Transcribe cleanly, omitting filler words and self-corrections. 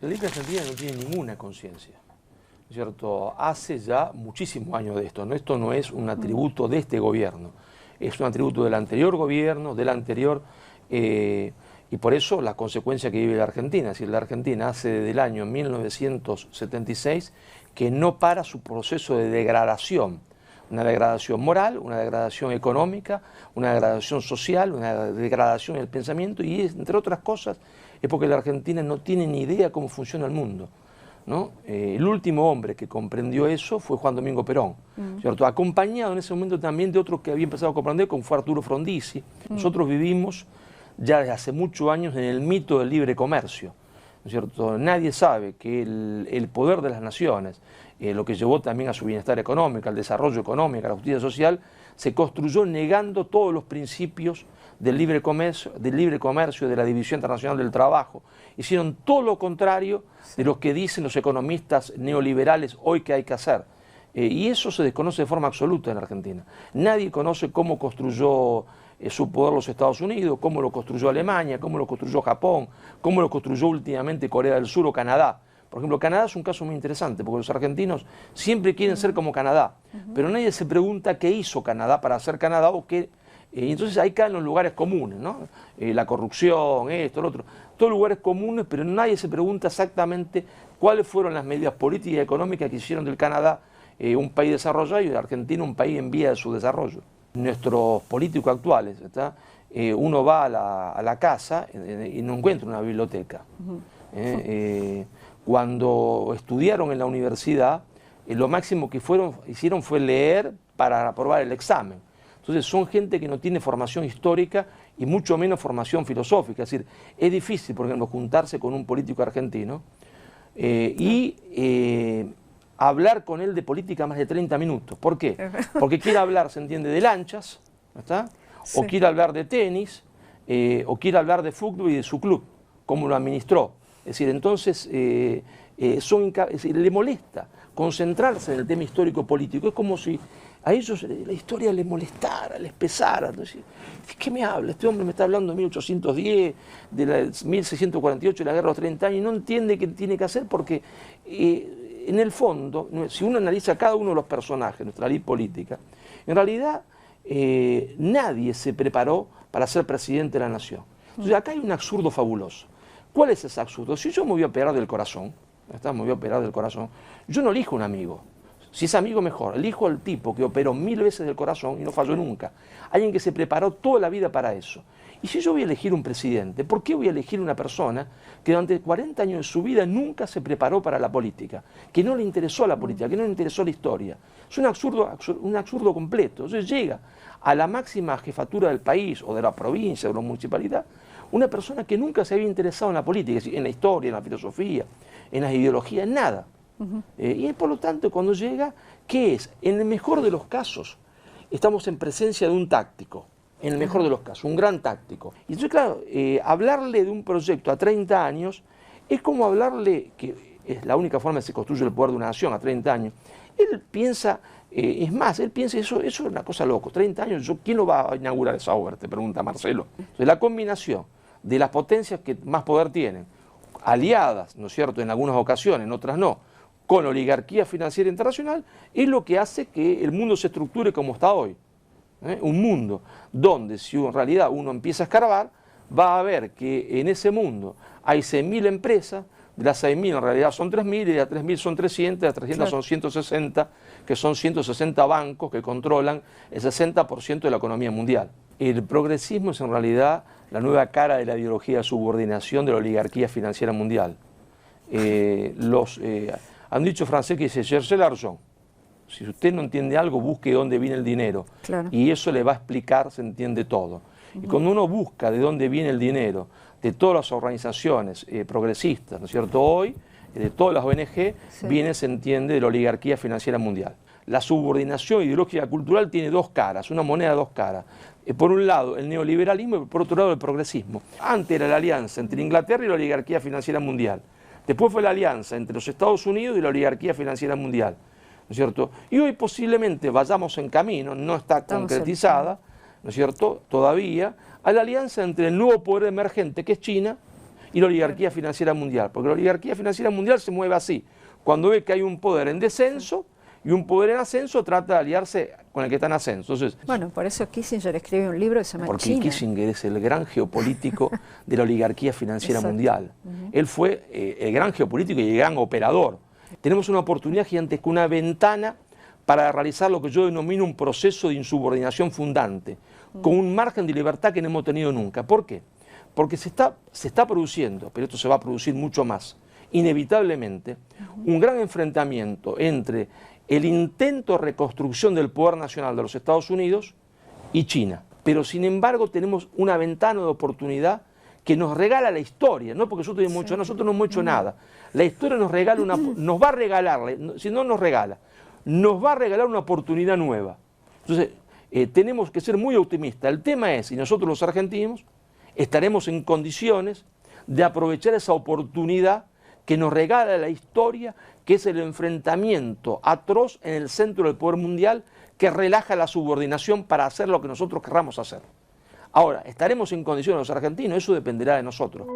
La élite argentina no tiene ninguna conciencia, ¿cierto? Hace ya muchísimos años de esto, ¿no? Esto no es un atributo de este gobierno, es un atributo del anterior gobierno, del anterior, y por eso la consecuencia que vive la Argentina. Es decir, la Argentina hace desde el año 1976 que no para su proceso de degradación. Una degradación moral, una degradación económica, una degradación social, una degradación del pensamiento, y entre otras cosas es porque la Argentina no tiene ni idea cómo funciona el mundo, ¿no? El último hombre que comprendió eso fue Juan Domingo Perón, ¿cierto? Acompañado en ese momento también de otro que había empezado a comprender, como fue Arturo Frondizi. Nosotros vivimos ya desde hace muchos años en el mito del libre comercio, ¿no es cierto? Nadie sabe que el poder de las naciones, lo que llevó también a su bienestar económico, al desarrollo económico, a la justicia social, se construyó negando todos los principios del libre comercio, de la división internacional del trabajo. Hicieron todo lo contrario de lo que dicen los economistas neoliberales hoy que hay que hacer. Y eso se desconoce de forma absoluta en Argentina. Nadie conoce cómo construyó su poder los Estados Unidos, cómo lo construyó Alemania, cómo lo construyó Japón, cómo lo construyó últimamente Corea del Sur o Canadá. Por ejemplo, Canadá es un caso muy interesante, porque los argentinos siempre quieren ser como Canadá, pero nadie se pregunta qué hizo Canadá para ser Canadá o qué. Entonces ahí caen los lugares comunes, ¿no? La corrupción, esto, lo otro, todos lugares comunes, pero nadie se pregunta exactamente cuáles fueron las medidas políticas y económicas que hicieron del Canadá un país desarrollado y de Argentina un país en vía de su desarrollo. Nuestros políticos actuales, ¿está? Uno va a la casa y no encuentra una biblioteca. Cuando estudiaron en la universidad, lo máximo que hicieron fue leer para aprobar el examen. Entonces son gente que no tiene formación histórica y mucho menos formación filosófica. Es decir, es difícil, por ejemplo, juntarse con un político argentino hablar con él de política más de 30 minutos. ¿Por qué? Porque quiere hablar, se entiende, de lanchas, ¿está? Sí. O quiere hablar de tenis, o quiere hablar de fútbol y de su club, cómo lo administró. Es decir, entonces le molesta concentrarse en el tema histórico-político. Es como si a ellos la historia les molestara, les pesara. Entonces, ¿de qué me habla? Este hombre me está hablando de 1810, de la 1648, de la guerra de los 30 años, y no entiende qué tiene que hacer porque en el fondo, si uno analiza cada uno de los personajes, nuestra ley política, en realidad nadie se preparó para ser presidente de la nación. Entonces acá hay un absurdo fabuloso. ¿Cuál es ese absurdo? Si yo me voy a operar del corazón, yo no elijo un amigo. Si es amigo, mejor. Elijo al tipo que operó 1000 veces del corazón y no falló nunca. Alguien que se preparó toda la vida para eso. Y si yo voy a elegir un presidente, ¿por qué voy a elegir una persona que durante 40 años de su vida nunca se preparó para la política? Que no le interesó la política, que no le interesó la historia. Es un absurdo completo. Entonces llega a la máxima jefatura del país, o de la provincia, o de la municipalidad, una persona que nunca se había interesado en la política, en la historia, en la filosofía, en las ideologías, en nada. Y por lo tanto, cuando llega, ¿qué es? En el mejor de los casos, estamos en presencia de un táctico, en el mejor de los casos, un gran táctico. Y entonces, claro, hablarle de un proyecto a 30 años es como hablarle, que es la única forma que se construye el poder de una nación a 30 años. Él piensa, es más, él piensa, eso es una cosa loco, 30 años, ¿quién lo va a inaugurar esa obra? Te pregunta Marcelo. Entonces, la combinación de las potencias que más poder tienen, aliadas, ¿no es cierto?, en algunas ocasiones, en otras no, con la oligarquía financiera internacional, es lo que hace que el mundo se estructure como está hoy. Un mundo donde si en realidad uno empieza a escarbar, va a ver que en ese mundo hay 6.000 empresas, de las 6.000 en realidad son 3.000, y de las 3.000 son 300, de las 300 son 160, que son 160 bancos que controlan el 60% de la economía mundial. El progresismo es en realidad la nueva cara de la ideología de subordinación de la oligarquía financiera mundial. Han dicho francés que dice cherchez l'argent. Si usted no entiende algo, busque dónde viene el dinero. Claro. Y eso le va a explicar, se entiende todo. Y cuando uno busca de dónde viene el dinero, de todas las organizaciones progresistas, ¿no es cierto? Hoy, de todas las ONG, viene, se entiende, de la oligarquía financiera mundial. La subordinación ideológica cultural tiene dos caras, una moneda de dos caras. Por un lado el neoliberalismo y por otro lado el progresismo. Antes era la alianza entre Inglaterra y la oligarquía financiera mundial. Después fue la alianza entre los Estados Unidos y la oligarquía financiera mundial, ¿no es cierto? Y hoy posiblemente vayamos en camino, no está concretizada, ¿no es cierto?, todavía, a la alianza entre el nuevo poder emergente que es China y la oligarquía financiera mundial, porque la oligarquía financiera mundial se mueve así, cuando ve que hay un poder en descenso y un poder en ascenso trata de aliarse con el que está en ascenso. Entonces, bueno, por eso Kissinger escribe un libro que se llama porque China. Kissinger es el gran geopolítico de la oligarquía financiera mundial. Él fue el gran geopolítico y el gran operador. Tenemos una oportunidad gigantesca, una ventana para realizar lo que yo denomino un proceso de insubordinación fundante, con un margen de libertad que no hemos tenido nunca. ¿Por qué? Porque se está produciendo, pero esto se va a producir mucho más, inevitablemente, un gran enfrentamiento entre el intento de reconstrucción del poder nacional de los Estados Unidos y China. Pero sin embargo tenemos una ventana de oportunidad que nos regala la historia, no porque nosotros no hemos hecho nada. La historia nos regala nos va a regalar, si no nos regala, nos va a regalar una oportunidad nueva. Entonces, tenemos que ser muy optimistas. El tema es si nosotros los argentinos estaremos en condiciones de aprovechar esa oportunidad que nos regala la historia, que es el enfrentamiento atroz en el centro del poder mundial que relaja la subordinación para hacer lo que nosotros querramos hacer. Ahora, ¿estaremos en condiciones los argentinos? Eso dependerá de nosotros.